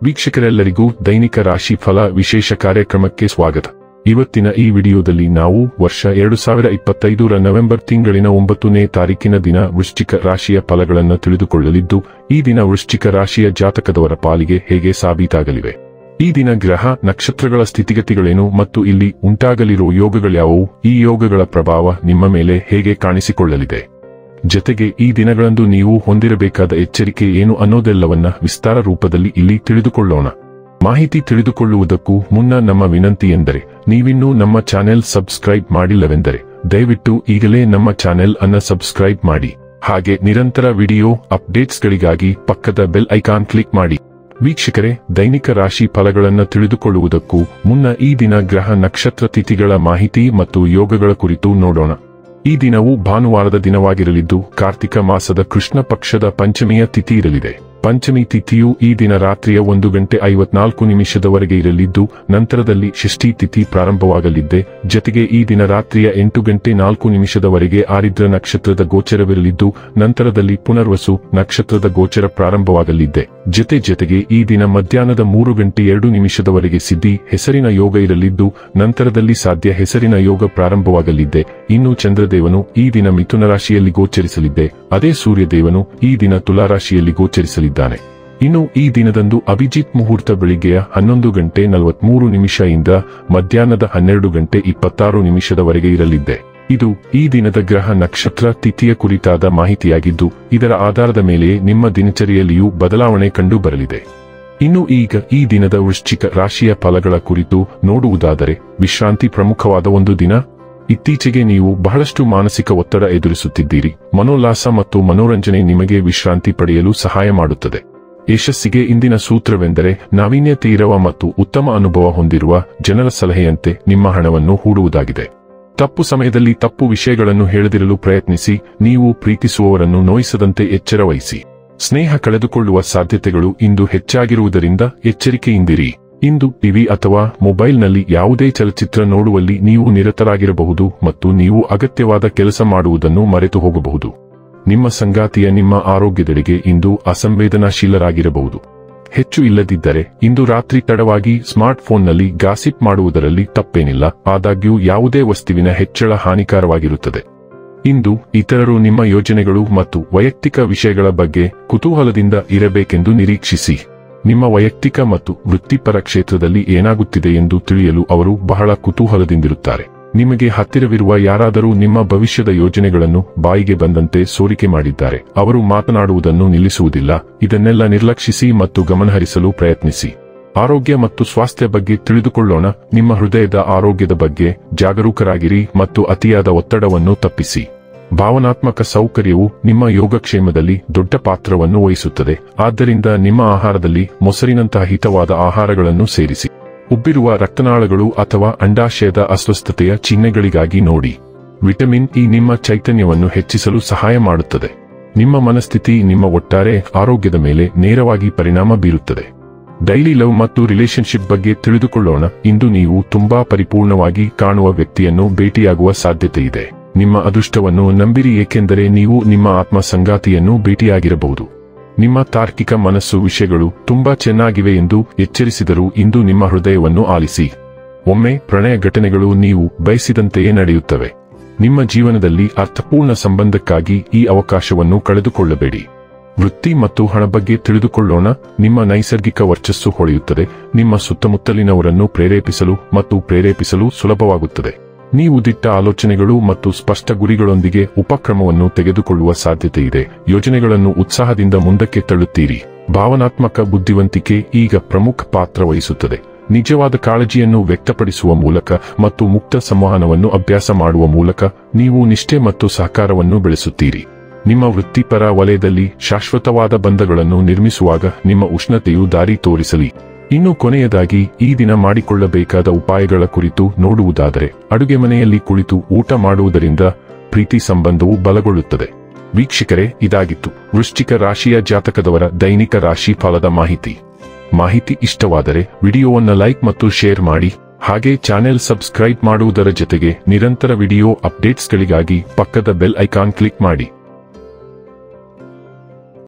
ವೀಕ್ಷಕರೆಲ್ಲರಿಗೂ ದೈನಿಕ ರಾಶಿ ಫಲ ವಿಶೇಷ ಕಾರ್ಯಕ್ರಮಕ್ಕೆ ಸ್ವಾಗತ. ಇವತ್ತಿನ ಈ ವಿಡಿಯೋದಲ್ಲಿ ನಾವು ವರ್ಷ 2025ರ ನವೆಂಬರ್ ತಿಂಗಳಿನ 9ನೇ ತಾರೀಕಿನ ದಿನ ವೃಶ್ಚಿಕ ರಾಶಿಯ ಫಲಗಳನ್ನು ತಿಳಿದುಕೊಳ್ಳಲಿದ್ದು, ಈ ದಿನ ವೃಶ್ಚಿಕ ರಾಶಿಯ ಜಾತಕದವರ ಪಾಲಿಗೆ ಹೇಗೆ ಸಾಬೀತಾಗಲಿವೆ, ಈ ದಿನ ಗ್ರಹ ನಕ್ಷತ್ರಗಳ ಸ್ಥಿತಿಗತಿಗಳೇನು ಮತ್ತು ಇಲ್ಲಿ ಉಂಟಾಗಲಿರುವ ಯೋಗಗಳ್ಯಾವುವು, ಈ ಯೋಗಗಳ ಪ್ರಭಾವ ನಿಮ್ಮ ಮೇಲೆ ಹೇಗೆ ಕಾಣಿಸಿಕೊಳ್ಳಲಿದೆ, ಜತೆಗೆ ಈ ದಿನಗಳಂದು ನೀವು ಹೊಂದಿರಬೇಕಾದ ಎಚ್ಚರಿಕೆ ಏನು ಅನ್ನೋದೆಲ್ಲವನ್ನ ವಿಸ್ತಾರ ರೂಪದಲ್ಲಿ ಇಲ್ಲಿ ತಿಳಿದುಕೊಳ್ಳೋಣ. ಮಾಹಿತಿ ತಿಳಿದುಕೊಳ್ಳುವುದಕ್ಕೂ ಮುನ್ನ ನಮ್ಮ ವಿನಂತಿ ಎಂದರೆ, ನೀವಿನ್ನೂ ನಮ್ಮ ಚಾನೆಲ್ ಸಬ್ಸ್ಕ್ರೈಬ್ ಮಾಡಿಲ್ಲವೆಂದರೆ ದಯವಿಟ್ಟು ಈಗಲೇ ನಮ್ಮ ಚಾನೆಲ್ ಅನ್ನು ಸಬ್ಸ್ಕ್ರೈಬ್ ಮಾಡಿ. ಹಾಗೆ ನಿರಂತರ ವಿಡಿಯೋ ಅಪ್ಡೇಟ್ಸ್ಗಳಿಗಾಗಿ ಪಕ್ಕದ ಬೆಲ್ ಐಕಾನ್ ಕ್ಲಿಕ್ ಮಾಡಿ. ವೀಕ್ಷಕರೇ, ದೈನಿಕ ರಾಶಿ ಫಲಗಳನ್ನು ತಿಳಿದುಕೊಳ್ಳುವುದಕ್ಕೂ ಮುನ್ನ ಈ ದಿನ ಗ್ರಹ ನಕ್ಷತ್ರ ತಿಥಿಗಳ ಮಾಹಿತಿ ಮತ್ತು ಯೋಗಗಳ ಕುರಿತು ನೋಡೋಣ. ಈ ದಿನವು ಭಾನುವಾರದ ದಿನವಾಗಿರಲಿದ್ದು, ಕಾರ್ತಿಕ ಮಾಸದ ಕೃಷ್ಣ ಪಕ್ಷದ ಪಂಚಮಿಯ ತಿಥಿ ಇರಲಿದೆ. ಪಂಚಮಿ ತಿಥಿಯು ಈ ದಿನ ರಾತ್ರಿಯ 1:54 ಇರಲಿದ್ದು, ನಂತರದಲ್ಲಿ ಷಷ್ಠಿ ತಿಥಿ ಪ್ರಾರಂಭವಾಗಲಿದ್ದೆ. ಜತೆಗೆ ಈ ದಿನ ರಾತ್ರಿಯ 8:04 ಆರಿದ್ರ ನಕ್ಷತ್ರದ ಗೋಚರವಿರಲಿದ್ದು, ನಂತರದಲ್ಲಿ ಪುನರ್ವಸು ನಕ್ಷತ್ರದ ಗೋಚರ ಪ್ರಾರಂಭವಾಗಲಿದ್ದೆ. ಜತೆಗೆ ಈ ದಿನ ಮಧ್ಯಾಹ್ನದ 3:02 ಸಿದ್ಧಿ ಹೆಸರಿನ ಯೋಗ ಇರಲಿದ್ದು, ನಂತರದಲ್ಲಿ ಸಾಧ್ಯ ಹೆಸರಿನ ಯೋಗ ಪ್ರಾರಂಭವಾಗಲಿದ್ದೆ. ಇನ್ನು ಚಂದ್ರದೇವನು ಈ ದಿನ ಮಿಥುನ ರಾಶಿಯಲ್ಲಿ ಗೋಚರಿಸಲಿದ್ದೆ. ಅದೇ ಸೂರ್ಯದೇವನು ಈ ದಿನ ತುಲಾ ರಾಶಿಯಲ್ಲಿ ಗೋಚರಿಸಲಿದ್ದಾನೆ. ಇನ್ನು ಈ ದಿನದಂದು ಅಭಿಜಿತ್ ಮುಹೂರ್ತ ಬೆಳಿಗ್ಗೆಯ 11:43 ಇಂದ ಮಧ್ಯಾಹ್ನದ 12:26 ಇರಲಿದ್ದೆ. ಇದು ಈ ದಿನದ ಗ್ರಹ ನಕ್ಷತ್ರ ತಿಥಿಯ ಕುರಿತಾದ ಮಾಹಿತಿಯಾಗಿದ್ದು, ಇದರ ಆಧಾರದ ಮೇಲೆ ನಿಮ್ಮ ದಿನಚರಿಯಲ್ಲಿಯೂ ಬದಲಾವಣೆ ಕಂಡು ಬರಲಿದೆ. ಇನ್ನು ಈಗ ಈ ದಿನದ ವೃಶ್ಚಿಕ ರಾಶಿಯ ಫಲಗಳ ಕುರಿತು ನೋಡುವುದಾದರೆ, ವಿಶ್ರಾಂತಿ ಪ್ರಮುಖವಾದ ಒಂದು ದಿನ. ಇತ್ತೀಚೆಗೆ ನೀವು ಬಹಳಷ್ಟು ಮಾನಸಿಕ ಒತ್ತಡ ಎದುರಿಸುತ್ತಿದ್ದೀರಿ. ಮನೋಲ್ಲಾಸ ಮತ್ತು ಮನೋರಂಜನೆ ನಿಮಗೆ ವಿಶ್ರಾಂತಿ ಪಡೆಯಲು ಸಹಾಯ ಮಾಡುತ್ತದೆ. ಯಶಸ್ಸಿಗೆ ಇಂದಿನ ಸೂತ್ರವೆಂದರೆ, ನಾವೀನ್ಯತೆ ಇರುವ ಮತ್ತು ಉತ್ತಮ ಅನುಭವ ಹೊಂದಿರುವ ಜನರ ಸಲಹೆಯಂತೆ ನಿಮ್ಮ ಹಣವನ್ನು ಹೂಡುವುದಾಗಿದೆ. ತಪ್ಪು ಸಮಯದಲ್ಲಿ ತಪ್ಪು ವಿಷಯಗಳನ್ನು ಹೇಳದಿರಲು ಪ್ರಯತ್ನಿಸಿ. ನೀವು ಪ್ರೀತಿಸುವವರನ್ನು ನೋಯಿಸದಂತೆ ಎಚ್ಚರ ವಹಿಸಿ. ಸ್ನೇಹ ಕಳೆದುಕೊಳ್ಳುವ ಸಾಧ್ಯತೆಗಳು ಇಂದು ಹೆಚ್ಚಾಗಿರುವುದರಿಂದ ಎಚ್ಚರಿಕೆಯಿಂದಿರಿ. ಇಂದು ಟಿವಿ ಅಥವಾ ಮೊಬೈಲ್ನಲ್ಲಿ ಯಾವುದೇ ಚಲಚಿತ್ರ ನೋಡುವಲ್ಲಿ ನೀವು ನಿರತರಾಗಿರಬಹುದು ಮತ್ತು ನೀವು ಅಗತ್ಯವಾದ ಕೆಲಸ ಮಾಡುವುದನ್ನು ಮರೆತು ಹೋಗಬಹುದು. ನಿಮ್ಮ ಸಂಗಾತಿಯ ನಿಮ್ಮ ಆರೋಗ್ಯದೆಡೆಗೆ ಇಂದು ಅಸಂವೇದನಾಶೀಲರಾಗಿರಬಹುದು. ಹೆಚ್ಚು ಇಲ್ಲದಿದ್ದರೆ ಇಂದು ರಾತ್ರಿ ತಡವಾಗಿ ಸ್ಮಾರ್ಟ್ಫೋನ್ನಲ್ಲಿ ಗಾಸಿಪ್ ಮಾಡುವುದರಲ್ಲಿ ತಪ್ಪೇನಿಲ್ಲ. ಆದಾಗ್ಯೂ ಯಾವುದೇ ವಸ್ತುವಿನ ಹೆಚ್ಚಳ ಹಾನಿಕಾರವಾಗಿರುತ್ತದೆ. ಇಂದು ಇತರರು ನಿಮ್ಮ ಯೋಜನೆಗಳು ಮತ್ತು ವೈಯಕ್ತಿಕ ವಿಷಯಗಳ ಬಗ್ಗೆ ಕುತೂಹಲದಿಂದ ಇರಬೇಕೆಂದು ನಿರೀಕ್ಷಿಸಿ. ನಿಮ್ಮ ವೈಯಕ್ತಿಕ ಮತ್ತು ವೃತ್ತಿಪರ ಕ್ಷೇತ್ರದಲ್ಲಿ ಏನಾಗುತ್ತಿದೆ ಎಂದು ತಿಳಿಯಲು ಅವರು ಬಹಳ ಕುತೂಹಲದಿಂದಿರುತ್ತಾರೆ. ನಿಮಗೆ ಹತ್ತಿರವಿರುವ ಯಾರಾದರೂ ನಿಮ್ಮ ಭವಿಷ್ಯದ ಯೋಜನೆಗಳನ್ನು ಬಾಯಿಗೆ ಬಂದಂತೆ ಸೋರಿಕೆ ಮಾಡಿದ್ದಾರೆ. ಅವರು ಮಾತನಾಡುವುದನ್ನು ನಿಲ್ಲಿಸುವುದಿಲ್ಲ. ಇದನ್ನೆಲ್ಲ ನಿರ್ಲಕ್ಷಿಸಿ ಮತ್ತು ಗಮನಹರಿಸಲು ಪ್ರಯತ್ನಿಸಿ. ಆರೋಗ್ಯ ಮತ್ತು ಸ್ವಾಸ್ಥ್ಯ ಬಗ್ಗೆ ತಿಳಿದುಕೊಳ್ಳೋಣ. ನಿಮ್ಮ ಹೃದಯದ ಆರೋಗ್ಯದ ಬಗ್ಗೆ ಜಾಗರೂಕರಾಗಿರಿ ಮತ್ತು ಅತಿಯಾದ ಒತ್ತಡವನ್ನು ತಪ್ಪಿಸಿ. ಭಾವನಾತ್ಮಕ ಸೌಕರ್ಯವು ನಿಮ್ಮ ಯೋಗಕ್ಷೇಮದಲ್ಲಿ ದೊಡ್ಡ ಪಾತ್ರವನ್ನು ವಹಿಸುತ್ತದೆ. ಆದ್ದರಿಂದ ನಿಮ್ಮ ಆಹಾರದಲ್ಲಿ ಮೊಸರಿನಂತಹ ಹಿತವಾದ ಆಹಾರಗಳನ್ನು ಸೇರಿಸಿ. ಉಬ್ಬಿರುವ ರಕ್ತನಾಳಗಳು ಅಥವಾ ಅಂಡಾಶಯದ ಅಸ್ವಸ್ಥತೆಯ ಚಿಹ್ನೆಗಳಿಗಾಗಿ ನೋಡಿ. ವಿಟಮಿನ್ ಇ ನಿಮ್ಮ ಚೈತನ್ಯವನ್ನು ಹೆಚ್ಚಿಸಲು ಸಹಾಯ ಮಾಡುತ್ತದೆ. ನಿಮ್ಮ ಮನಸ್ಥಿತಿ ನಿಮ್ಮ ಒಟ್ಟಾರೆ ಆರೋಗ್ಯದ ಮೇಲೆ ನೇರವಾಗಿ ಪರಿಣಾಮ ಬೀರುತ್ತದೆ. ಡೈಲಿ ಲವ್ ಮತ್ತು ರಿಲೇಶನ್ಶಿಪ್ ಬಗ್ಗೆ ತಿಳಿದುಕೊಳ್ಳೋಣ. ಇಂದು ನೀವು ತುಂಬಾ ಪರಿಪೂರ್ಣವಾಗಿ ಕಾಣುವ ವ್ಯಕ್ತಿಯನ್ನು ಭೇಟಿಯಾಗುವ ಸಾಧ್ಯತೆ ಇದೆ. ನಿಮ್ಮ ಅದೃಷ್ಟವನ್ನು ನಂಬಿರಿ, ಏಕೆಂದರೆ ನೀವು ನಿಮ್ಮ ಆತ್ಮ ಸಂಗಾತಿಯನ್ನು ಭೇಟಿಯಾಗಿರಬಹುದು. ನಿಮ್ಮ ತಾರ್ಕಿಕ ಮನಸ್ಸು ವಿಷಯಗಳು ತುಂಬಾ ಚೆನ್ನಾಗಿವೆ ಎಂದು ಎಚ್ಚರಿಸಿದರೂ ಇಂದು ನಿಮ್ಮ ಹೃದಯವನ್ನು ಆಲಿಸಿ. ಒಮ್ಮೆ ಪ್ರಣಯ ಘಟನೆಗಳು ನೀವು ಬಯಸಿದಂತೆಯೇ ನಡೆಯುತ್ತವೆ. ನಿಮ್ಮ ಜೀವನದಲ್ಲಿ ಅರ್ಥಪೂರ್ಣ ಸಂಬಂಧಕ್ಕಾಗಿ ಈ ಅವಕಾಶವನ್ನು ಕಳೆದುಕೊಳ್ಳಬೇಡಿ. ವೃತ್ತಿ ಮತ್ತು ಹಣ ಬಗ್ಗೆ ತಿಳಿದುಕೊಳ್ಳೋಣ. ನಿಮ್ಮ ನೈಸರ್ಗಿಕ ವರ್ಚಸ್ಸು ಹೊಳೆಯುತ್ತದೆ. ನಿಮ್ಮ ಸುತ್ತಮುತ್ತಲಿನವರನ್ನು ಪ್ರೇರೇಪಿಸಲು ಸುಲಭವಾಗುತ್ತದೆ. ನೀವು ದಿಟ್ಟ ಆಲೋಚನೆಗಳು ಮತ್ತು ಸ್ಪಷ್ಟ ಗುರಿಗಳೊಂದಿಗೆ ಉಪಕ್ರಮವನ್ನು ತೆಗೆದುಕೊಳ್ಳುವ ಸಾಧ್ಯತೆ ಇದೆ. ಯೋಜನೆಗಳನ್ನು ಉತ್ಸಾಹದಿಂದ ಮುಂದಕ್ಕೆ ತಳ್ಳುತ್ತೀರಿ. ಭಾವನಾತ್ಮಕ ಬುದ್ಧಿವಂತಿಕೆ ಈಗ ಪ್ರಮುಖ ಪಾತ್ರ ವಹಿಸುತ್ತದೆ. ನಿಜವಾದ ಕಾಳಜಿಯನ್ನು ವ್ಯಕ್ತಪಡಿಸುವ ಮೂಲಕ ಮತ್ತು ಮುಕ್ತ ಸಂವಹನವನ್ನು ಅಭ್ಯಾಸ ಮಾಡುವ ಮೂಲಕ ನೀವು ನಿಷ್ಠೆ ಮತ್ತು ಸಹಕಾರವನ್ನು ಬೆಳೆಸುತ್ತೀರಿ. ನಿಮ್ಮ ವೃತ್ತಿಪರ ವಲಯದಲ್ಲಿ ಶಾಶ್ವತವಾದ ಬಂಧಗಳನ್ನು ನಿರ್ಮಿಸುವಾಗ ನಿಮ್ಮ ಉಷ್ಣತೆಯು ದಾರಿ ತೋರಿಸಲಿ. ಇನ್ನು ಕೊನೆಯದಾಗಿ ಈ ದಿನ ಮಾಡಿಕೊಳ್ಳಬೇಕಾದ ಉಪಾಯಗಳ ಕುರಿತು ನೋಡುವುದಾದರೆ, ಅಡುಗೆ ಮನೆಯಲ್ಲಿ ಕುಳಿತು ಊಟ ಮಾಡುವುದರಿಂದ ಪ್ರೀತಿ ಸಂಬಂಧವು ಬಲಗೊಳ್ಳುತ್ತದೆ. ವೀಕ್ಷಕರೇ, ಇದಾಗಿತ್ತು ವೃಶ್ಚಿಕ ರಾಶಿಯ ಜಾತಕದವರ ದೈನಿಕ ರಾಶಿ ಫಲದ ಮಾಹಿತಿ ಇಷ್ಟವಾದರೆ ವಿಡಿಯೋವನ್ನು ಲೈಕ್ ಮತ್ತು ಶೇರ್ ಮಾಡಿ. ಹಾಗೆ ಚಾನೆಲ್ ಸಬ್ಸ್ಕ್ರೈಬ್ ಮಾಡುವುದರ ಜೊತೆಗೆ ನಿರಂತರ ವಿಡಿಯೋ ಅಪ್ಡೇಟ್ಸ್ಗಳಿಗಾಗಿ ಪಕ್ಕದ ಬೆಲ್ ಐಕಾನ್ ಕ್ಲಿಕ್ ಮಾಡಿ.